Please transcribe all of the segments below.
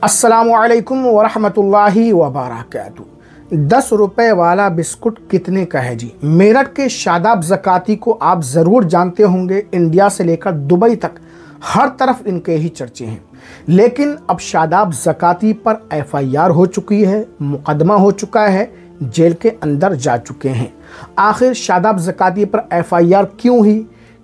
अस्सलामुअलैकुम वरहमतुल्लाहि वबरकातुहू। 10 रुपए वाला बिस्कुट कितने का है जी? मेरठ के शादाब ज़काती को आप ज़रूर जानते होंगे। इंडिया से लेकर दुबई तक हर तरफ इनके ही चर्चे हैं। लेकिन अब शादाब ज़काती पर FIR हो चुकी है, मुकदमा हो चुका है, जेल के अंदर जा चुके हैं। आखिर शादाब ज़काती पर FIR क्यों हुई?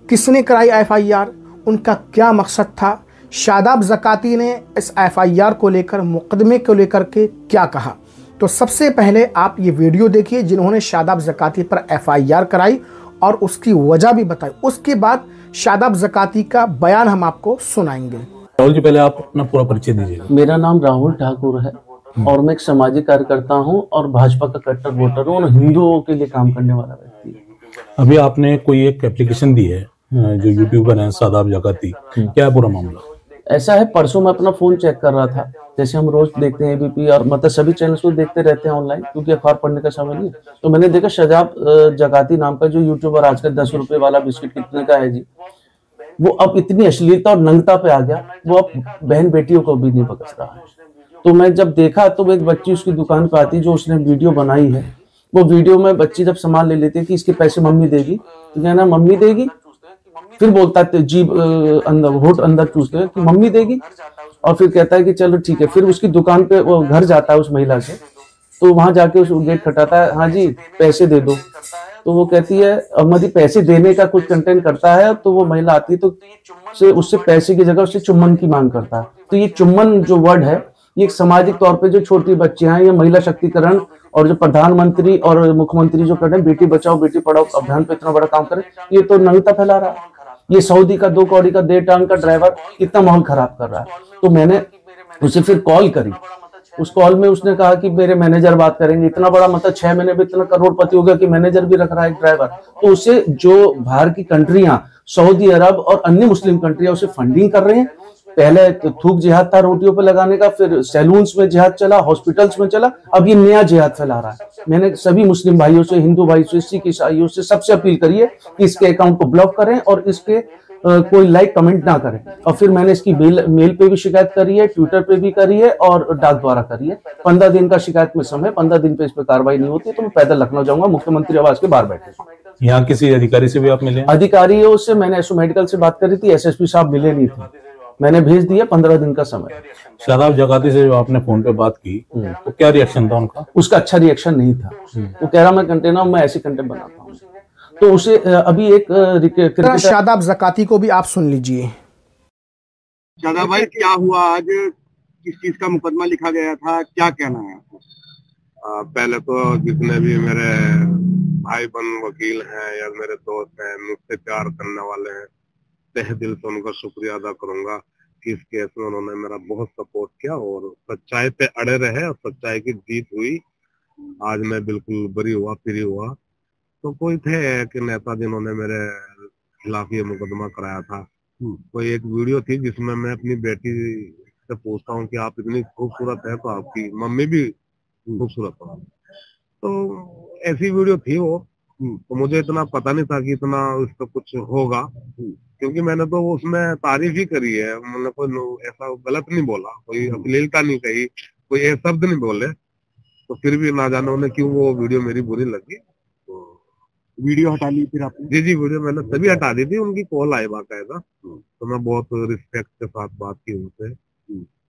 किसने कराई FIR? उनका क्या मकसद था? शादाब ज़काती ने इस FIR को लेकर, मुकदमे को लेकर के क्या कहा? तो सबसे पहले आप ये वीडियो देखिए जिन्होंने शादाब ज़काती पर FIR कराई और उसकी वजह भी बताई। उसके बाद शादाब ज़काती का बयान हम आपको सुनाएंगे। राहुल जी, पहले आप अपना पूरा परिचय दीजिएगा। मेरा नाम राहुल ठाकुर है और मैं एक सामाजिक कार्यकर्ता हूं और भाजपा का कट्टर वोटर हूं और हिंदुओं के लिए काम करने वाला व्यक्ति हूं। अभी आपने कोई एक एप्लीकेशन दी है जो यूट्यूबर है शादाब ज़काती, क्या है पूरा मामला? ऐसा है, परसों मैं अपना फोन चेक कर रहा था, जैसे हम रोज देखते हैं ABP और मतलब सभी चैनल्स को देखते रहते हैं ऑनलाइन, क्योंकि अखबार पढ़ने का समय नहीं। तो मैंने देखा शादाब ज़काती नाम का जो यूट्यूबर आजकल 10 रुपए वाला बिस्किट कितने का है जी, वो अब इतनी अश्लीलता और नंगता पे आ गया, वो अब बहन बेटियों को भी नहीं बख्श रहा है। तो मैं जब देखा तो एक बच्ची उसकी दुकान पे आती, जो उसने वीडियो बनाई है, वो वीडियो में बच्ची जब सामान ले लेती है कि इसके पैसे मम्मी देगी, तो कहना मम्मी देगी, फिर बोलता है जीभ अंदर होठ अंदर चूसते हैं कि मम्मी देगी, और फिर कहता है कि चलो ठीक है। फिर उसकी दुकान पे वो घर जाता है उस महिला के, तो वहां जाके उस गेट खटाता है, हाँ जी पैसे दे दो। तो वो कहती है अहमदी पैसे देने का कुछ कंटेंट करता है, तो वो महिला आती है तो उससे पैसे की जगह उससे चुम्बन की मांग करता है। तो ये चुम्बन जो वर्ड है, ये एक सामाजिक तौर पे जो छोटी बच्चियां हैं, ये महिला शक्तिकरण और जो प्रधानमंत्री और मुख्यमंत्री जो कर रहे हैं बेटी बचाओ बेटी पढ़ाओ अभियान पे इतना बड़ा काम करे, ये तो नंगता फैला रहा है। ये सऊदी का 2 कौड़ी का 1.5 टांग का ड्राइवर कितना माहौल खराब कर रहा है। तो मैंने उसे फिर कॉल करी। उस कॉल में उसने कहा कि मेरे मैनेजर बात करेंगे। इतना बड़ा मतलब 6 महीने में इतना करोड़पति हो गया कि मैनेजर भी रख रहा है एक ड्राइवर। तो उसे जो बाहर की कंट्रियां, सऊदी अरब और अन्य मुस्लिम कंट्रियां उसे फंडिंग कर रहे हैं। पहले तो थूक जिहाद था रोटियों पे लगाने का, फिर सैलून्स में जिहाद चला, हॉस्पिटल्स में चला, अब ये नया जिहाद फैला रहा है। मैंने सभी मुस्लिम भाइयों से, हिंदू भाई से, सिख ईसाइयों से, सबसे अपील करी है कि इसके अकाउंट को ब्लॉक करें और इसके कोई लाइक कमेंट ना करें। और फिर मैंने इसकी मेल पे भी शिकायत करी है, ट्विटर पे भी करी है और डाक द्वारा करी है। 15 दिन का शिकायत में समय, 15 दिन पे इस पे कार्रवाई नहीं होती तो मैं पैदल लखनऊ जाऊंगा, मुख्यमंत्री आवास के बाहर बैठे। यहाँ किसी अधिकारी से भी आप मिले? अधिकारियों से मैंने एसओ मेडिकल से बात करी थी, SSP साहब मिले नहीं थे, मैंने भेज दिया 15 दिन का समय। शादाब ज़काती से जो आपने फोन पे बात की तो क्या रिएक्शन था उनका? उसका अच्छा रिएक्शन नहीं था। वो कह रहा मैं कंटेनर मैं ऐसे कंटेंट बनाता हूँ। तो उसे अभी एक शादाब ज़काती को भी आप सुन लीजिए। शादाब भाई, क्या हुआ आज? किस चीज का मुकदमा लिखा गया था, क्या कहना है आपको? पहले तो जितने भी मेरे भाई बहन वकील हैं या मेरे दोस्त हैं, मुझसे प्यार करने वाले हैं, तहे दिल से उनका शुक्रिया अदा करूंगा कि इस केस में उन्होंने मेरा बहुत सपोर्ट किया और सच्चाई पे अड़े रहे और सच्चाई की जीत हुई। आज मैं बिल्कुल बरी हुआ, फ्री हुआ। तो कोई थे कि नेता जिन्होंने मेरे खिलाफ ये मुकदमा कराया था। कोई एक वीडियो थी जिसमें मैं अपनी बेटी से पूछता हूँ कि आप इतनी खूबसूरत है तो आपकी मम्मी भी खूबसूरत हो। तो ऐसी वीडियो थी वो। तो मुझे इतना पता नहीं था कि इतना उसका कुछ होगा, क्योंकि मैंने तो उसमें तारीफ ही करी है। मैंने कोई ऐसा गलत नहीं बोला, कोई अश्लीलता नहीं कही, कोई ऐसा शब्द नहीं बोले। तो फिर भी ना जाने उन्हें क्यों वो वीडियो मेरी बुरी लगी, तो वीडियो हटा ली फिर आपने? जी, वीडियो मैंने तभी हटा दी थी। उनकी कॉल आई बाकायदा, तो मैं बहुत रिस्पेक्ट के साथ बात की उनसे,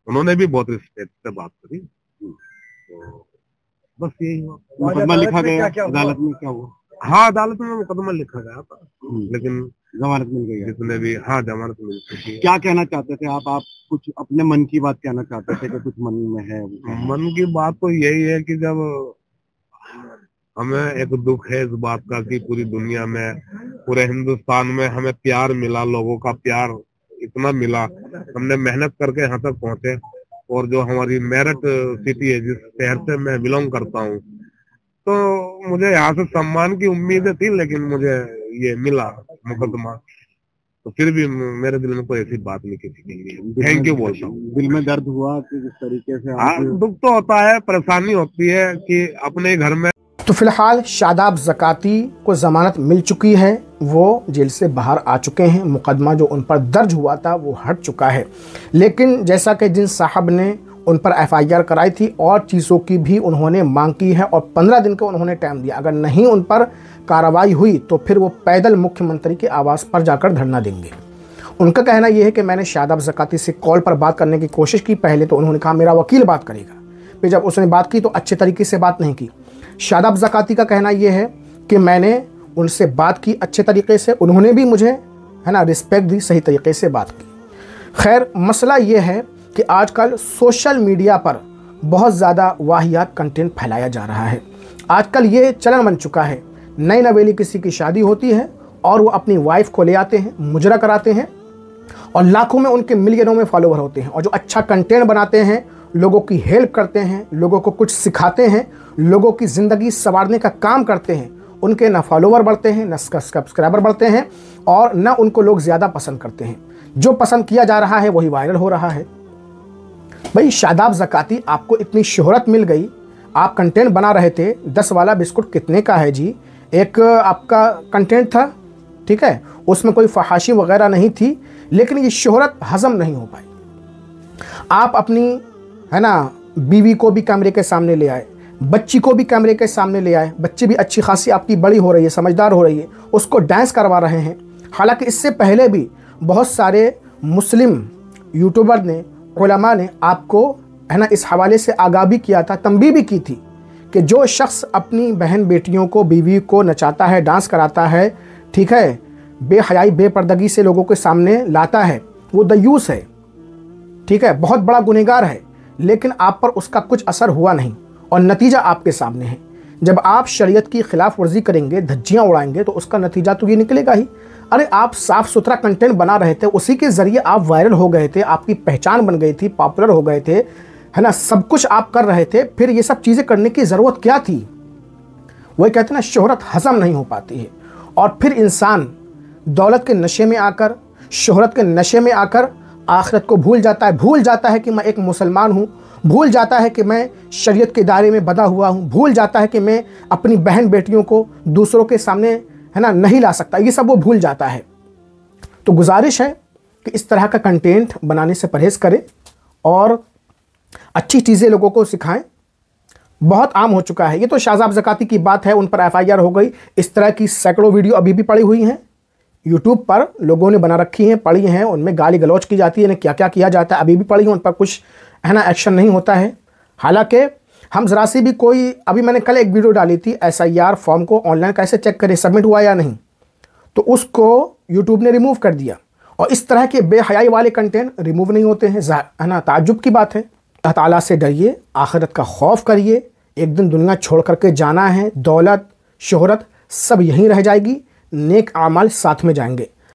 उन्होंने भी बहुत रिस्पेक्ट से बात करी। तो बस यही हुआ। मुकदमा लिखा गया अदालत में? क्या हुआ? हाँ, अदालत में मुकदमा लिखा गया था, लेकिन जमानत मिल गई? जितने भी, हाँ, जमानत मिल चुकी। क्या कहना चाहते थे आप कुछ अपने मन की बात कहना चाहते थे कि कुछ मन में है? मन की बात तो यही है कि जब हमें एक दुख है इस बात का कि पूरी दुनिया में, पूरे हिंदुस्तान में हमें प्यार मिला, लोगों का प्यार इतना मिला, हमने मेहनत करके यहाँ तक पहुंचे। और जो हमारी मेरठ सिटी है, जिस शहर से मैं बिलोंग करता हूँ, तो मुझे यहाँ से सम्मान की उम्मीदें थी, लेकिन मुझे ये मिला मुकदमा। तो फिर भी मेरे दिल में कोई ऐसी बात नहीं किसी के लिए थैंक यू बोलता हूँ। दिल में दर्द हुआ कि जिस तरीके से? दुख तो होता है, परेशानी होती है कि अपने घर में। तो फिलहाल शादाब ज़काती को ज़मानत मिल चुकी है, वो जेल से बाहर आ चुके हैं। मुकदमा जो उन पर दर्ज हुआ था वो हट चुका है। लेकिन जैसा कि जिन साहब ने उन पर FIR कराई थी और चीज़ों की भी उन्होंने मांग की है और 15 दिन का उन्होंने टाइम दिया। अगर नहीं उन पर कार्रवाई हुई तो फिर वो पैदल मुख्यमंत्री के आवास पर जाकर धरना देंगे। उनका कहना यह है कि मैंने शादाब ज़काती से कॉल पर बात करने की कोशिश की। पहले तो उन्होंने कहा मेरा वकील बात करेगा, फिर जब उसने बात की तो अच्छे तरीके से बात नहीं की। शादाब ज़काती का कहना यह है कि मैंने उनसे बात की अच्छे तरीके से, उन्होंने भी मुझे है ना रिस्पेक्ट दी, सही तरीके से बात की। खैर, मसला ये है कि आजकल सोशल मीडिया पर बहुत ज़्यादा वाहियात कंटेंट फैलाया जा रहा है। आजकल ये चलन बन चुका है, नई नवेली किसी की शादी होती है और वो अपनी वाइफ को ले आते हैं, मुजरा कराते हैं और लाखों में उनके मिलियनों में फॉलोवर होते हैं। और जो अच्छा कंटेंट बनाते हैं, लोगों की हेल्प करते हैं, लोगों को कुछ सिखाते हैं, लोगों की ज़िंदगी संवारने का काम करते हैं, उनके ना फॉलोवर बढ़ते हैं, ना सब्सक्राइबर बढ़ते हैं और ना उनको लोग ज़्यादा पसंद करते हैं। जो पसंद किया जा रहा है वही वायरल हो रहा है। भाई शादाब ज़काती, आपको इतनी शोहरत मिल गई, आप कंटेंट बना रहे थे, 10 वाला बिस्कुट कितने का है जी, एक आपका कंटेंट था, ठीक है, उसमें कोई फहाशी वगैरह नहीं थी, लेकिन ये शोहरत हजम नहीं हो पाई। आप अपनी है ना बीवी को भी कैमरे के सामने ले आए, बच्ची को भी कैमरे के सामने ले आए, बच्ची भी अच्छी खासी आपकी बड़ी हो रही है, समझदार हो रही है, उसको डांस करवा रहे हैं। हालांकि इससे पहले भी बहुत सारे मुस्लिम यूट्यूबर ने, उलमा ने आपको है ना इस हवाले से आगाह भी किया था, तंबीह भी की थी कि जो शख्स अपनी बहन बेटियों को, बीवी को नचाता है, डांस कराता है, ठीक है, बेहयाई बेपर्दगी से लोगों के सामने लाता है, वो दयूस है, ठीक है, बहुत बड़ा गुनहगार है। लेकिन आप पर उसका कुछ असर हुआ नहीं और नतीजा आपके सामने है। जब आप शरीयत की खिलाफ वर्जी करेंगे, धज्जियाँ उड़ाएंगे, तो उसका नतीजा तो ये निकलेगा ही। अरे आप साफ़ सुथरा कंटेंट बना रहे थे, उसी के ज़रिए आप वायरल हो गए थे, आपकी पहचान बन गई थी, पॉपुलर हो गए थे, है ना, सब कुछ आप कर रहे थे, फिर ये सब चीज़ें करने की ज़रूरत क्या थी? वही कहते हैं ना, शोहरत हज़म नहीं हो पाती है और फिर इंसान दौलत के नशे में आकर, शोहरत के नशे में आकर आखिरत को भूल जाता है कि मैं एक मुसलमान हूँ, भूल जाता है कि मैं शरीयत के दायरे में बंधा हुआ हूँ, भूल जाता है कि मैं अपनी बहन बेटियों को दूसरों के सामने है ना नहीं ला सकता, ये सब वो भूल जाता है। तो गुजारिश है कि इस तरह का कंटेंट बनाने से परहेज़ करें और अच्छी चीज़ें लोगों को सिखाएं। बहुत आम हो चुका है ये। तो शादाब ज़काती की बात है, उन पर FIR हो गई। इस तरह की सैकड़ों वीडियो अभी भी पड़ी हुई हैं, यूट्यूब पर लोगों ने बना रखी हैं, पड़ी हैं, उनमें गाली गलौज की जाती है, क्या क्या किया जाता है, अभी भी पड़ी हैं, उन पर कुछ है ना एक्शन नहीं होता है। हालांकि हम ज़रा सी भी कोई, अभी मैंने कल एक वीडियो डाली थी SIR फॉर्म को ऑनलाइन कैसे चेक करें, सबमिट हुआ या नहीं, तो उसको यूट्यूब ने रिमूव कर दिया। और इस तरह के बेहयाई वाले कंटेंट रिमूव नहीं होते हैं, है ना, ताज्जुब की बात है। अल्लाह ताला से डरिए, आखिरत का खौफ करिए, एक दिन दुनिया छोड़ करके जाना है, दौलत शोहरत सब यहीं रह जाएगी, नेक आमाल साथ में जाएंगे।